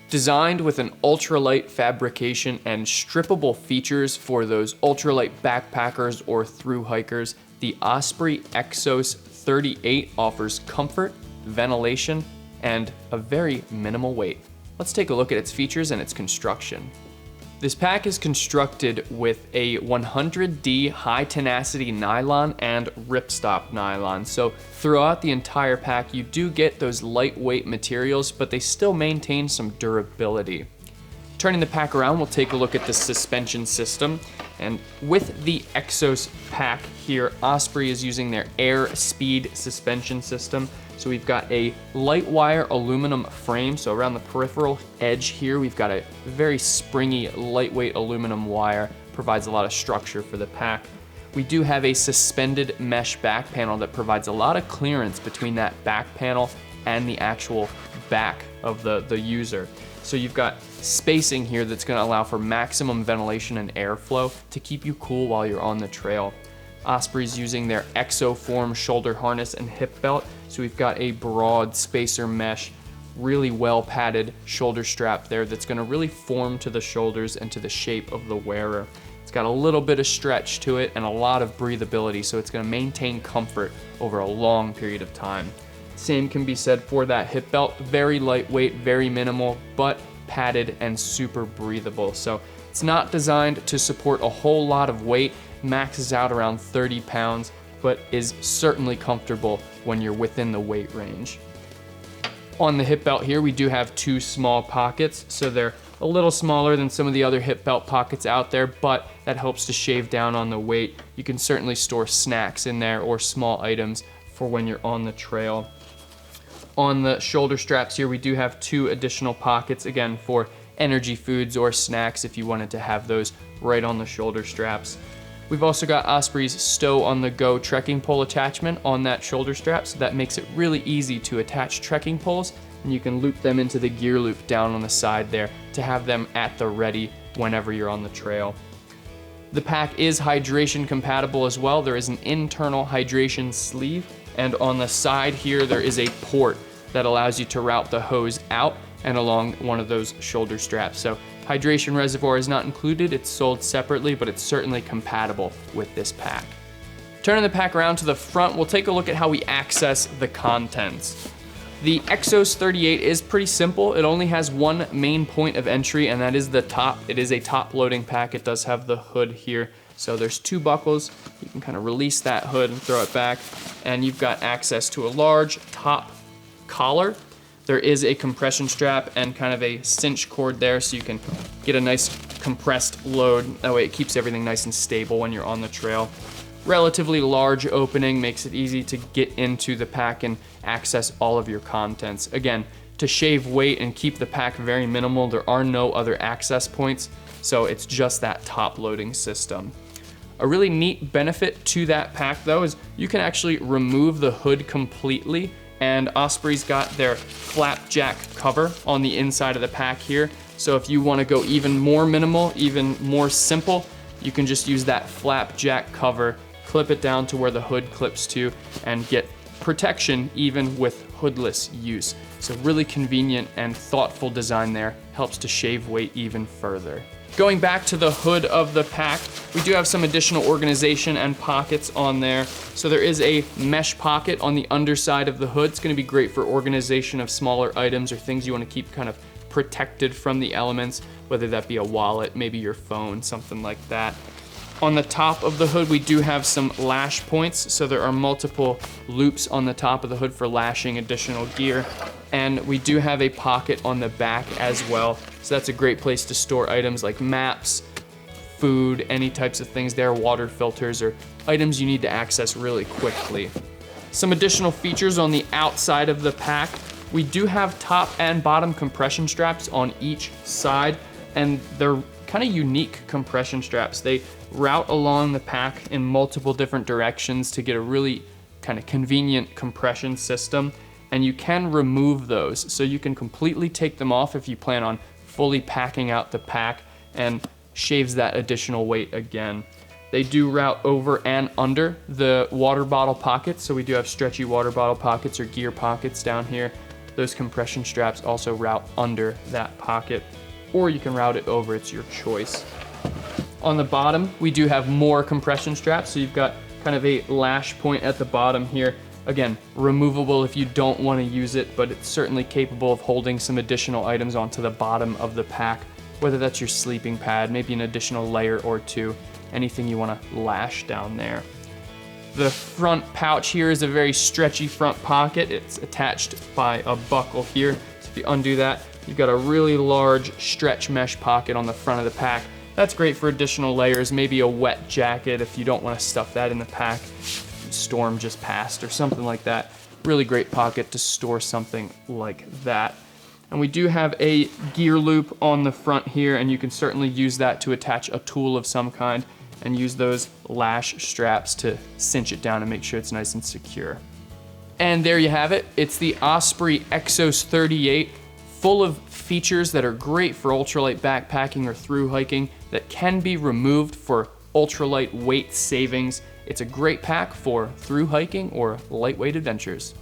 Designed with an ultralight fabrication and strippable features for those ultralight backpackers or thru hikers, the Osprey Exos 38 offers comfort, ventilation, and a very minimal weight. Let's take a look at its features and its construction. This pack is constructed with a 100D high tenacity nylon and ripstop nylon. So throughout the entire pack, you do get those lightweight materials, but they still maintain some durability. Turning the pack around, we'll take a look at the suspension system. And with the Exos pack here, Osprey is using their Air Speed suspension system. So we've got a light wire aluminum frame. So around the peripheral edge here, we've got a very springy, lightweight aluminum wire. Provides a lot of structure for the pack. We do have a suspended mesh back panel that provides a lot of clearance between that back panel and the actual back of the user. So you've got spacing here that's gonna allow for maximum ventilation and airflow to keep you cool while you're on the trail. Osprey's using their Exoform shoulder harness and hip belt. So we've got a broad spacer mesh, really well padded shoulder strap there that's gonna really form to the shoulders and to the shape of the wearer. It's got a little bit of stretch to it and a lot of breathability, so it's gonna maintain comfort over a long period of time. Same can be said for that hip belt, very lightweight, very minimal, but padded and super breathable. So it's not designed to support a whole lot of weight, maxes out around 30 pounds, but is certainly comfortable when you're within the weight range. On the hip belt here, we do have two small pockets, so they're a little smaller than some of the other hip belt pockets out there, but that helps to shave down on the weight. You can certainly store snacks in there or small items for when you're on the trail. On the shoulder straps here, we do have two additional pockets, again, for energy foods or snacks if you wanted to have those right on the shoulder straps. We've also got Osprey's Stow on the go trekking pole attachment on that shoulder strap, so that makes it really easy to attach trekking poles, and you can loop them into the gear loop down on the side there to have them at the ready whenever you're on the trail. The pack is hydration compatible as well. There is an internal hydration sleeve, and on the side here there is a port that allows you to route the hose out and along one of those shoulder straps. So hydration reservoir is not included, it's sold separately, but it's certainly compatible with this pack. Turning the pack around to the front, we'll take a look at how we access the contents. The Exos 38 is pretty simple. It only has one main point of entry, and that is the top. It is a top loading pack. It does have the hood here. So there's two buckles. You can kind of release that hood and throw it back, and you've got access to a large top collar. There is a compression strap and kind of a cinch cord there, so you can get a nice compressed load. That way it keeps everything nice and stable when you're on the trail. Relatively large opening makes it easy to get into the pack and access all of your contents. Again, to shave weight and keep the pack very minimal, there are no other access points, so it's just that top loading system. A really neat benefit to that pack though is you can actually remove the hood completely, and Osprey's got their flapjack cover on the inside of the pack here. So if you want to go even more minimal, even more simple, you can just use that flapjack cover, clip it down to where the hood clips to, and get protection even with hoodless use. So really convenient and thoughtful design there, helps to shave weight even further. Going back to the hood of the pack, we do have some additional organization and pockets on there. So there is a mesh pocket on the underside of the hood. It's gonna be great for organization of smaller items or things you wanna keep kind of protected from the elements, whether that be a wallet, maybe your phone, something like that. On the top of the hood, we do have some lash points. So there are multiple loops on the top of the hood for lashing additional gear. And we do have a pocket on the back as well. So that's a great place to store items like maps, food, any types of things there, water filters, or items you need to access really quickly. Some additional features on the outside of the pack. We do have top and bottom compression straps on each side, and they're kind of unique compression straps. They route along the pack in multiple different directions to get a really kind of convenient compression system, and you can remove those. So you can completely take them off if you plan on fully packing out the pack, and shaves that additional weight again. They do route over and under the water bottle pockets, so we do have stretchy water bottle pockets or gear pockets down here. those compression straps also route under that pocket, or you can route it over, it's your choice. On the bottom, we do have more compression straps, so you've got kind of a lash point at the bottom here. Again, removable if you don't want to use it, but it's certainly capable of holding some additional items onto the bottom of the pack, whether that's your sleeping pad, maybe an additional layer or two, anything you want to lash down there. The front pouch here is a very stretchy front pocket. It's attached by a buckle here. So if you undo that, you've got a really large stretch mesh pocket on the front of the pack. That's great for additional layers, maybe a wet jacket if you don't want to stuff that in the pack. Storm just passed or something like that. Really great pocket to store something like that. And we do have a gear loop on the front here, and you can certainly use that to attach a tool of some kind and use those lash straps to cinch it down and make sure it's nice and secure. And there you have it. It's the Osprey Exos 38, full of features that are great for ultralight backpacking or through hiking that can be removed for ultralight weight savings. It's a great pack for through hiking or lightweight adventures.